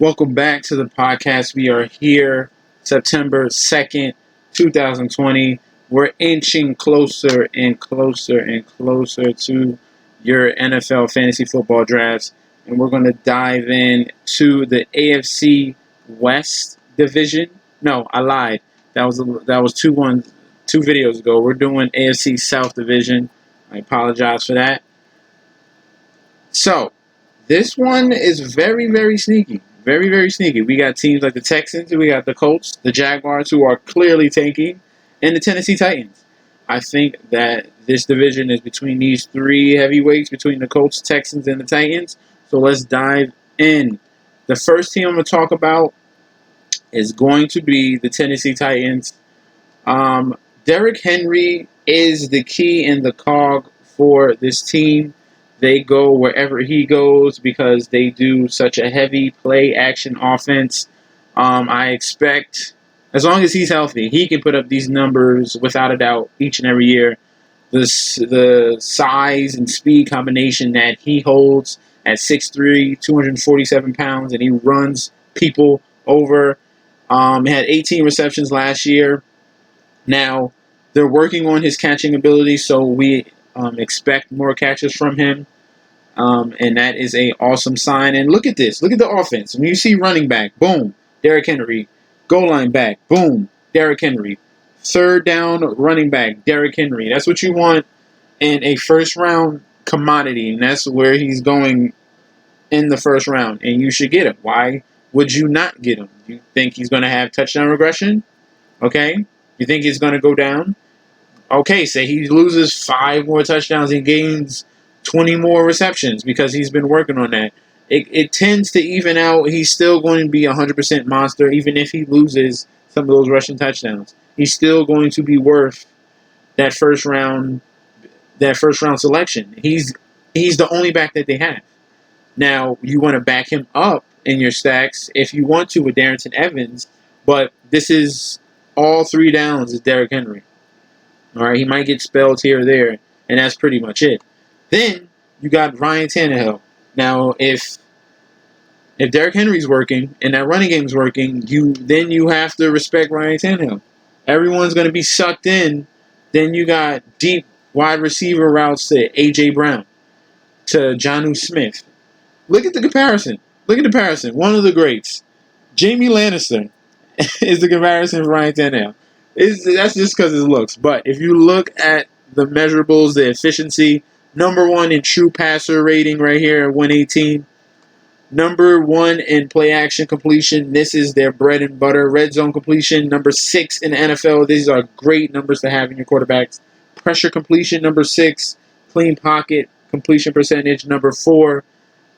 Welcome back to the podcast. We are here September 2nd, 2020. We're inching closer and closer and closer to your NFL fantasy football drafts. And we're going to dive in to the AFC West division. No, I lied. That was two videos ago. We're doing AFC South division. I apologize for that. So, this one is very, very sneaky. Very, very sneaky. We got teams like the Texans, we got the Colts, the Jaguars, who are clearly tanking, and the Tennessee Titans. I think that this division is between these three heavyweights, between the Colts, Texans, and the Titans. So let's dive in. The first team I'm going to talk about is going to be the Tennessee Titans. Derrick Henry is the key and the cog for this team. They go wherever he goes because they do such a heavy play action offense. I expect, as long as he's healthy, he can put up these numbers without a doubt each and every year. The size and speed combination that he holds at 6'3", 247 pounds, and he runs people over. He had 18 receptions last year. Now, they're working on his catching ability, so we expect more catches from him. And that is an awesome sign. And look at this. Look at the offense. When you see running back, boom, Derrick Henry. Goal line back, boom, Derrick Henry. Third down running back, Derrick Henry. That's what you want in a first-round commodity, and that's where he's going in the first round. And you should get him. Why would you not get him? You think he's going to have touchdown regression? Okay. You think he's going to go down? Okay, say he loses 5 more touchdowns and gains 20 more receptions because he's been working on that. It tends to even out. He's still going to be a 100% monster, even if he loses some of those rushing touchdowns. He's still going to be worth that first round selection. He's the only back that they have. Now, you want to back him up in your stacks if you want to with Darrington Evans, but this is all 3 downs is Derrick Henry. All right, he might get spelled here or there, and that's pretty much it. Then you got Ryan Tannehill. Now, if Derrick Henry's working and that running game's working, you have to respect Ryan Tannehill. Everyone's going to be sucked in. Then you got deep wide receiver routes to A.J. Brown, to Jonnu Smith. Look at the comparison. One of the greats. Jamie Lannister is the comparison for Ryan Tannehill. That's just because it looks. But if you look at the measurables, the efficiency, number 1 in true passer rating right here at 118. Number 1 in play action completion. This is their bread and butter. Red zone completion, number 6 in the NFL. These are great numbers to have in your quarterbacks. Pressure completion, number 6. Clean pocket completion percentage, number 4.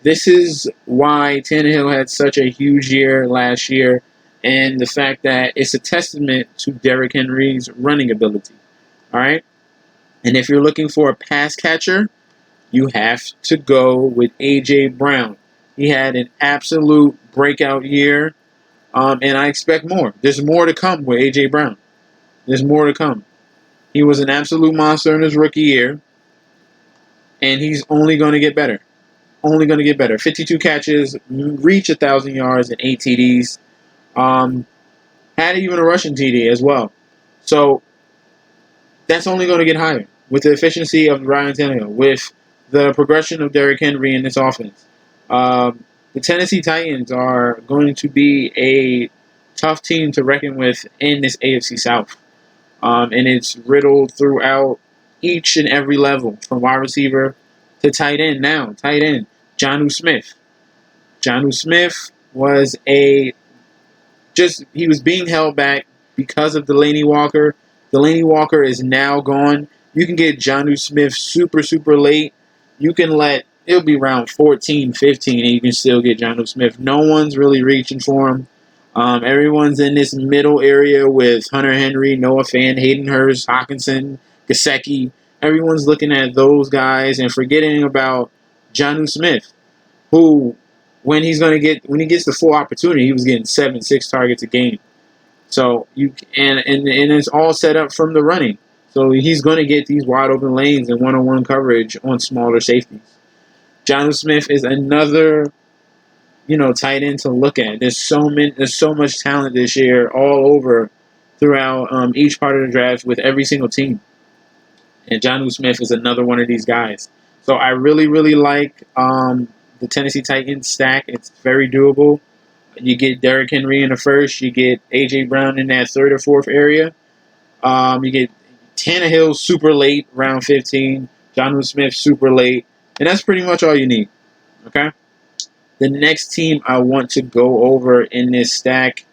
This is why Tannehill had such a huge year last year, and the fact that it's a testament to Derrick Henry's running ability. All right? And if you're looking for a pass catcher, you have to go with A.J. Brown. He had an absolute breakout year, and I expect more. There's more to come with A.J. Brown. There's more to come. He was an absolute monster in his rookie year, and he's only going to get better. 52 catches, reach 1,000 yards, and 8 TDs. Had even a rushing TD as well. So that's only going to get higher with the efficiency of Ryan Tannehill, with the progression of Derrick Henry in this offense. The Tennessee Titans are going to be a tough team to reckon with in this AFC South. And it's riddled throughout each and every level, from wide receiver to tight end now. Tight end, Jonnu Smith. Jonnu Smith was he was being held back because of Delanie Walker. Delanie Walker is now gone. You can get Jonnu Smith super, super late. It'll be around 14, 15, and you can still get Jonnu Smith. No one's really reaching for him. Everyone's in this middle area with Hunter Henry, Noah Fant, Hayden Hurst, Hawkinson, Gesicki. Everyone's looking at those guys and forgetting about Jonnu Smith, who, when he gets the full opportunity, he was getting 6 targets a game. So and it's all set up from the running. So he's going to get these wide open lanes and one-on-one coverage on smaller safeties. Jonnu Smith is another tight end to look at. There's so much talent this year all over throughout each part of the draft with every single team. And Jonnu Smith is another one of these guys. So I really, really like the Tennessee Titans stack. It's very doable. You get Derrick Henry in the first. You get A.J. Brown in that third or fourth area. You get Tannehill super late, round 15. Jonnu Smith super late. And that's pretty much all you need. Okay? The next team I want to go over in this stack,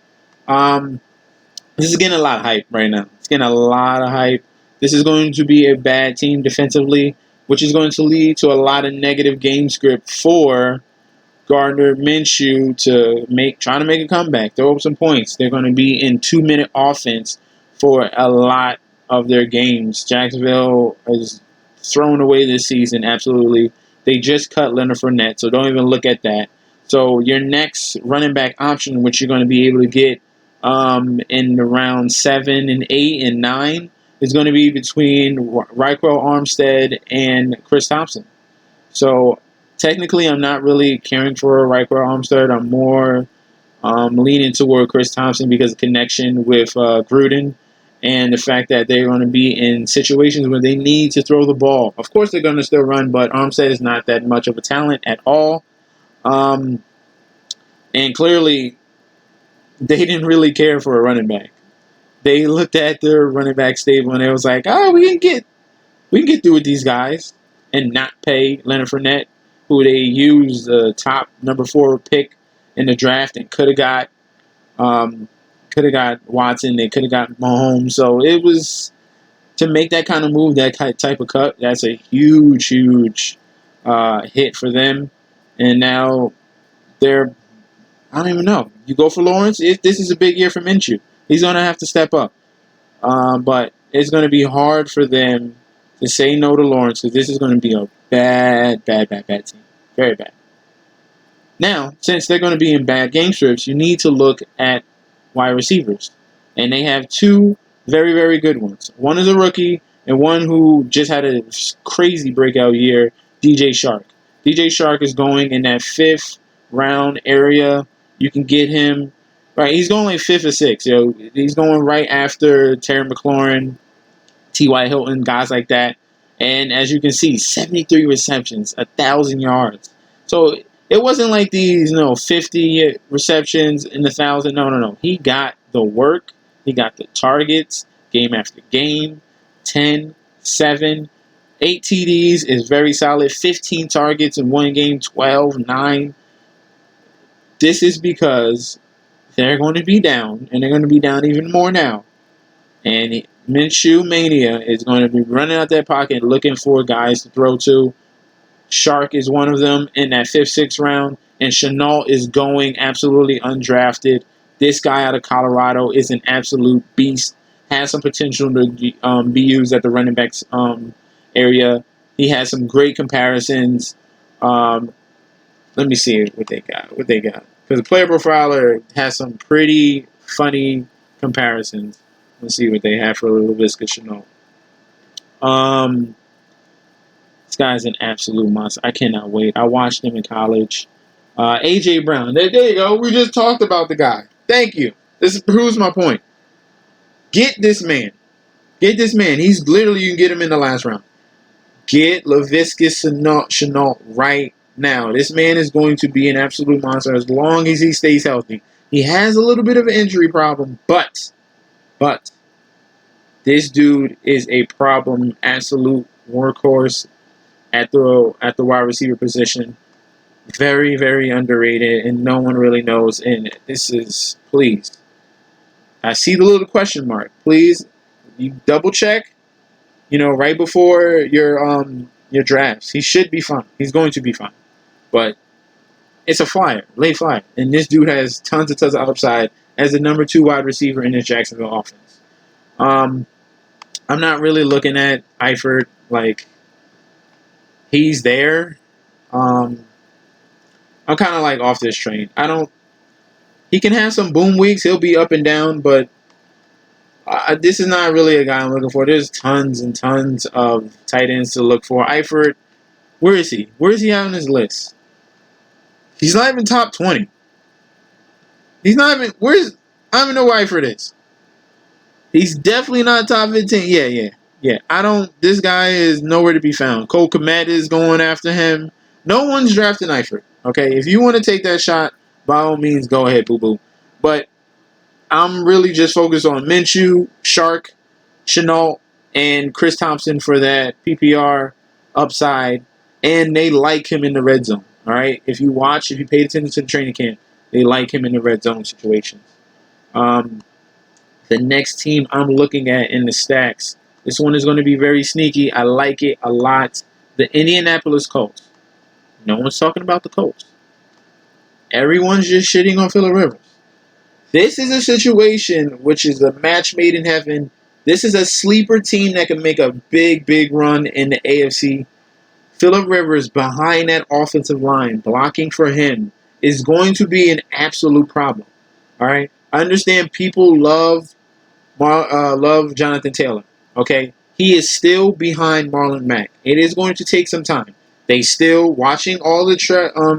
this is getting a lot of hype right now. It's getting a lot of hype. This is going to be a bad team defensively, which is going to lead to a lot of negative game script for Gardner Minshew trying to make a comeback, throw up some points. They're going to be in 2-minute offense for a lot of their games. Jacksonville is thrown away this season, absolutely. They just cut Leonard Fournette, so don't even look at that. So your next running back option, which you're going to be able to get in the round 7 and 8 and 9, is going to be between Raquel Armstead and Chris Thompson. So technically, I'm not really caring for Raquel Armstead. I'm more leaning toward Chris Thompson because of connection with Gruden and the fact that they're going to be in situations where they need to throw the ball. Of course, they're going to still run, but Armstead is not that much of a talent at all. And clearly, they didn't really care for a running back. They looked at their running back stable and it was like, oh, we can get through with these guys and not pay Leonard Fournette, who they used the top number 4 pick in the draft and could have got Watson. They could have got Mahomes. So it was to make that kind of move, that type of cut. That's a huge hit for them. And now I don't even know. You go for Lawrence. This is a big year for Minshew. He's going to have to step up. But it's going to be hard for them to say no to Lawrence because this is going to be a bad team. Very bad. Now, since they're going to be in bad game strips, you need to look at wide receivers. And they have 2 very, very good ones. One is a rookie and one who just had a crazy breakout year, DJ Shark. DJ Shark is going in that 5th round area. You can get him. Right, he's going like 5th or 6th. He's going right after Terry McLaurin, T.Y. Hilton, guys like that. And as you can see, 73 receptions, 1,000 yards. So it wasn't like these, 50 receptions in 1,000. No. He got the work. He got the targets, game after game. 10, 7, 8 TDs is very solid. 15 targets in one game, 12, 9. This is because they're going to be down, and they're going to be down even more now. And Minshew Mania is going to be running out that pocket looking for guys to throw to. Shark is one of them in that 5th, 6th round. And Chenault is going absolutely undrafted. This guy out of Colorado is an absolute beast. Has some potential to be used at the running backs area. He has some great comparisons. Let me see what they got. Because the Player Profiler has some pretty funny comparisons. Let's see what they have for Laviska Shenault. This guy's an absolute monster. I cannot wait. I watched him in college. A.J. Brown. There you go. We just talked about the guy. Thank you. This proves my point. Get this man. He's literally, you can get him in the last round. Get Laviska Shenault right now. This man is going to be an absolute monster as long as he stays healthy. He has a little bit of an injury problem, but this dude is a problem, absolute workhorse at the wide receiver position. Very, very underrated, and no one really knows. And this is, please, I see the little question mark. Please, you double check. Right before your drafts. He should be fine. He's going to be fine. But it's a flyer, late flyer. And this dude has tons of upside as the number 2 wide receiver in this Jacksonville offense. I'm not really looking at Eifert like he's there. I'm kind of like off this train. He can have some boom weeks. He'll be up and down, but this is not really a guy I'm looking for. There's tons and tons of tight ends to look for. Eifert, where is he? Where is he on this list? He's not even top 20. He's not even, I don't even know why for this. He's definitely not top 15. Yeah. This guy is nowhere to be found. Cole Kmet is going after him. No one's drafting Eifert. Okay, if you want to take that shot, by all means, go ahead, boo-boo. But I'm really just focused on Minshew, Shark, Chenault, and Chris Thompson for that PPR upside. And they like him in the red zone. All right, if you paid attention to the training camp, they like him in the red zone situations. The next team I'm looking at in the stacks, this one is going to be very sneaky. I like it a lot. The Indianapolis Colts. No one's talking about the Colts. Everyone's just shitting on Phillip Rivers. This is a situation which is a match made in heaven. This is a sleeper team that can make a big, big run in the AFC. Phillip Rivers behind that offensive line, blocking for him, is going to be an absolute problem. All right? I understand people love Jonathan Taylor. Okay? He is still behind Marlon Mack. It is going to take some time. They still, watching all the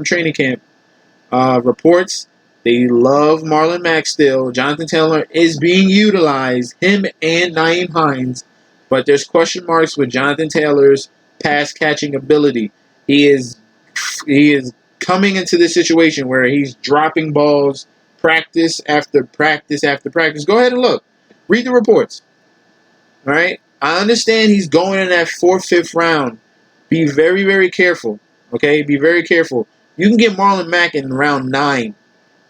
training camp reports, they love Marlon Mack still. Jonathan Taylor is being utilized, him and Nyheim Hines, but there's question marks with Jonathan Taylor's pass catching ability. He is coming into this situation where he's dropping balls practice after practice after practice. Go ahead and look. Read the reports. All right? I understand he's going in that 4th, 5th round. Be very, very careful. Okay? Be very careful. You can get Marlon Mack in round 9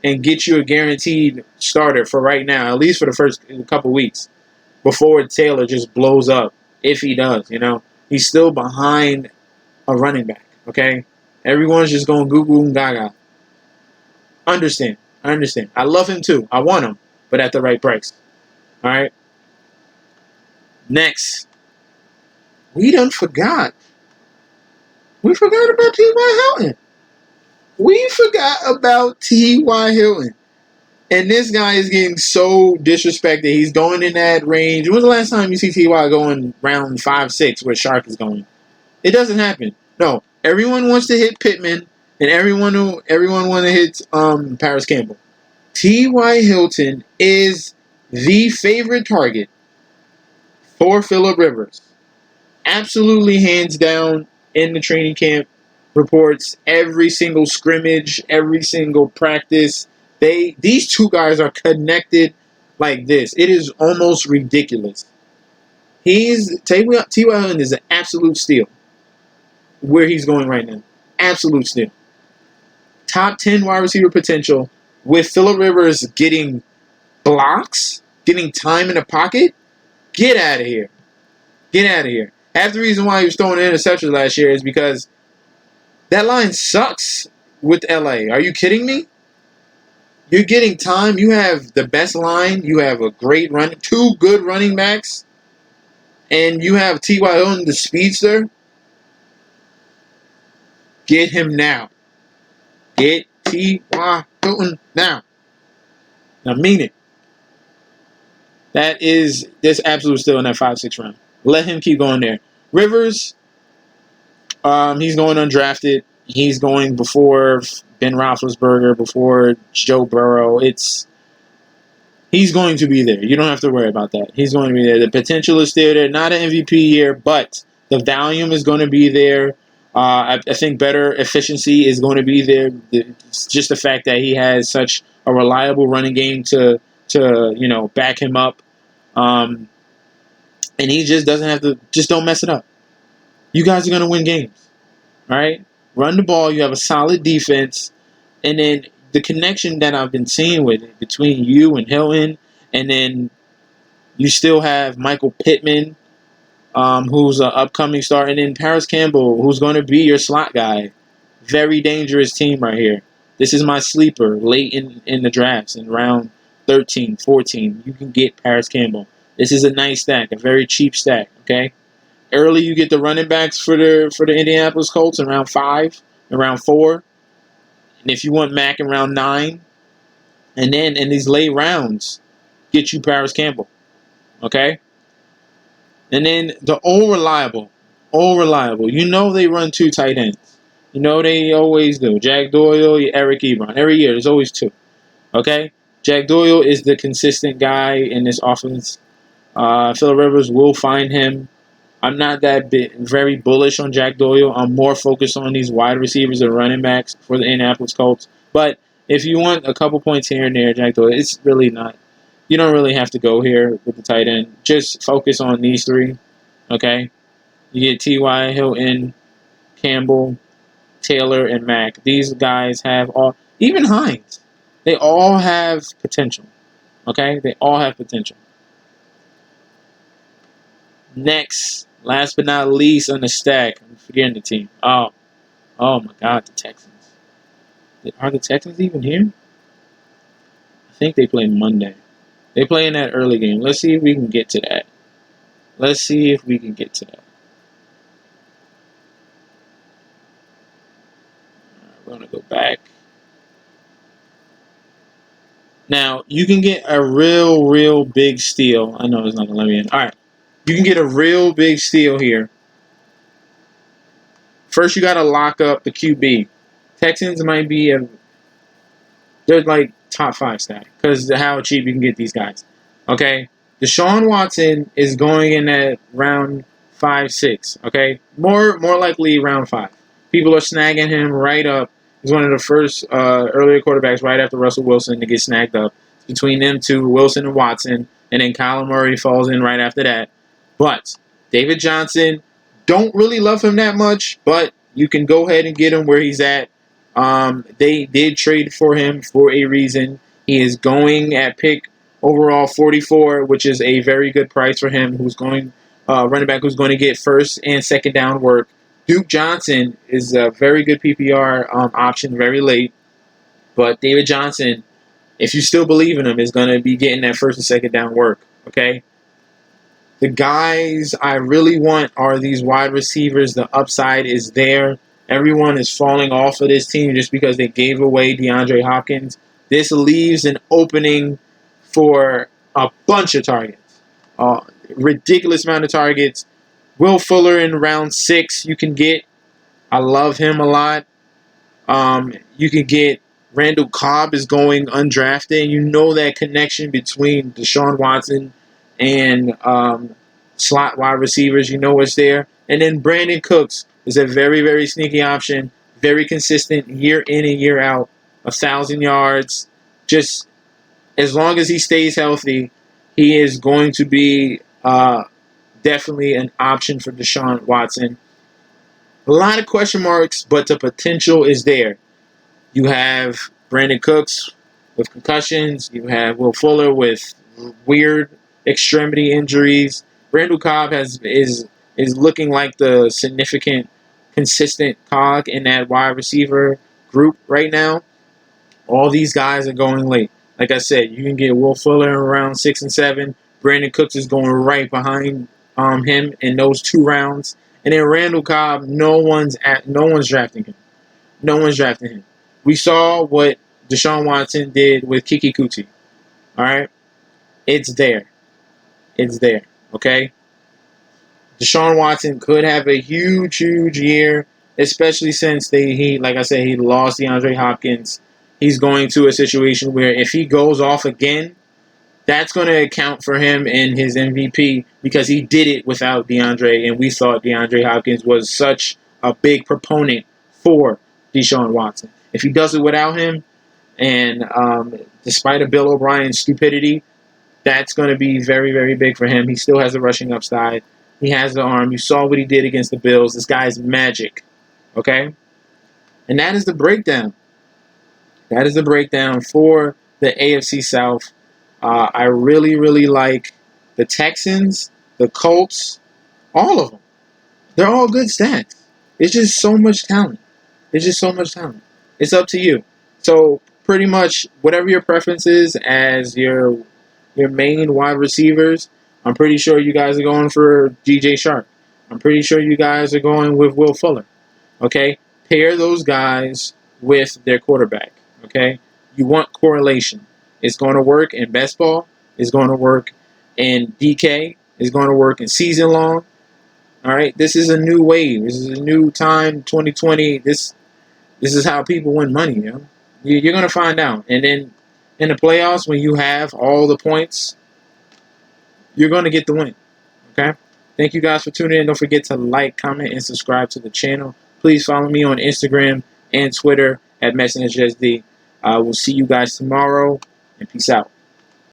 and get you a guaranteed starter for right now, at least for the first couple weeks, before Taylor just blows up, if he does, He's still behind a running back, okay? Everyone's just going goo goo and gaga. I understand. I love him too. I want him, but at the right price. All right? Next. We forgot. We forgot about T.Y. Hilton. We forgot about T.Y. Hilton. And this guy is getting so disrespected. He's going in that range. When was the last time you see T.Y. going round 5, 6 where Shark is going? It doesn't happen. No. Everyone wants to hit Pittman, and everyone wants to hit Paris Campbell. T.Y. Hilton is the favorite target for Phillip Rivers. Absolutely hands down in the training camp reports, every single scrimmage, every single practice. These two guys are connected like this. It is almost ridiculous. T.Y. Hilton is an absolute steal where he's going right now. Absolute steal. Top 10 wide receiver potential with Phillip Rivers getting blocks, getting time in the pocket. Get out of here. Get out of here. Half the reason why he was throwing interceptions last year is because that line sucks with LA. Are you kidding me? You're getting time. You have the best line. You have a great run. 2 good running backs. And you have T.Y. Hilton, the speedster. Get him now. Get T.Y. Hilton now. I mean it. There's absolute still in that 5-6 round. Let him keep going there. Rivers, he's going undrafted. He's going before Ben Roethlisberger, before Joe Burrow. He's going to be there. You don't have to worry about that. He's going to be there. The potential is still there. Not an MVP year, but the volume is going to be there. I think better efficiency is going to be there. It's just the fact that he has such a reliable running game to back him up. And he just doesn't have to, just don't mess it up. You guys are going to win games. All right? Run the ball. You have a solid defense. And then the connection that I've been seeing between you and Hilton, and then you still have Michael Pittman, who's an upcoming star, and then Paris Campbell, who's going to be your slot guy. Very dangerous team right here. This is my sleeper late in the drafts in round 13, 14. You can get Paris Campbell. This is a nice stack, a very cheap stack, okay? Early, you get the running backs for the Indianapolis Colts in round 5, in round 4. And if you want Mack in round 9, and then in these late rounds, get you Paris Campbell, okay? And then the all reliable. You know they run 2 tight ends. You know they always do. Jack Doyle, Eric Ebron. Every year, there's always two. Okay? Jack Doyle is the consistent guy in this offense. Phillip Rivers will find him. I'm not that very bullish on Jack Doyle. I'm more focused on these wide receivers and running backs for the Indianapolis Colts. But if you want a couple points here and there, Jack Doyle, it's really not. You don't really have to go here with the tight end. Just focus on these three. Okay? You get T.Y. Hilton, Campbell, Taylor, and Mack. These guys have all, even Hines, they all have potential. Okay? They all have potential. Next, last but not least on the stack, I'm forgetting the team. Oh my God, the Texans. Are the Texans even here? I think they play Monday. They play in that early game. Let's see if we can get to that. We're going to go back. Now, you can get a real big steal. I know it's not going to let me in. All right. You can get a real big steal here. First, you got to lock up the QB. Texans might be they're like top 5 stack because of how cheap you can get these guys. Okay? Deshaun Watson is going in at round 5, 6. Okay? More likely round 5. People are snagging him right up. He's one of the first earlier quarterbacks right after Russell Wilson to get snagged up. Between them two, Wilson and Watson, and then Kyler Murray falls in right after that. But David Johnson, don't really love him that much, but you can go ahead and get him where he's at. They did trade for him for a reason. He is going at pick overall 44, which is a very good price for him. Running back who's going to get first and second down work. Duke Johnson is a very good PPR option, very late. But David Johnson, if you still believe in him, is going to be getting that first and second down work. Okay. The guys I really want are these wide receivers. The upside is there. Everyone is falling off of this team just because they gave away DeAndre Hopkins. This leaves an opening for a bunch of targets. Ridiculous amount of targets. Will Fuller in round 6 you can get. I love him a lot. You can get Randall Cobb is going undrafted. You know that connection between Deshaun Watson and slot wide receivers. You know what's there. And then Brandon Cooks is a very, very sneaky option. Very consistent year in and year out. 1,000 yards. Just as long as he stays healthy, he is going to be definitely an option for Deshaun Watson. A lot of question marks, but the potential is there. You have Brandon Cooks with concussions. You have Will Fuller with weird extremity injuries. Randall Cobb is looking like the significant, consistent cog in that wide receiver group right now. All these guys are going late. Like I said, you can get Will Fuller in around 6 and 7. Brandon Cooks is going right behind him in those 2 rounds. And then Randall Cobb, no one's drafting him. No one's drafting him. We saw what Deshaun Watson did with Kiki Kuti. All right? It's there. Okay? Deshaun Watson could have a huge year, especially since he lost DeAndre Hopkins. He's going to a situation where if he goes off again, that's going to account for him in his MVP because he did it without DeAndre, and we thought DeAndre Hopkins was such a big proponent for Deshaun Watson. If he does it without him, and despite a Bill O'Brien's stupidity, that's going to be very, very big for him. He still has the rushing upside. He has the arm. You saw what he did against the Bills. This guy's magic. Okay? And that is the breakdown. That is the breakdown for the AFC South. I really, really like the Texans, the Colts, all of them. They're all good stats. It's just so much talent. It's up to you. So pretty much whatever your preference is as your main wide receivers, I'm pretty sure you guys are going for DJ Shark. I'm pretty sure you guys are going with Will Fuller. Okay? Pair those guys with their quarterback. Okay? You want correlation. It's going to work in best ball. It's going to work in DK. It's going to work in season long. All right? This is a new wave. This is a new time, 2020. This is how people win money, you know. You're going to find out. And then in the playoffs, when you have all the points, you're going to get the win. Okay? Thank you guys for tuning in. Don't forget to like, comment, and subscribe to the channel. Please follow me on Instagram and Twitter at MessengerSD. We'll see you guys tomorrow, and peace out.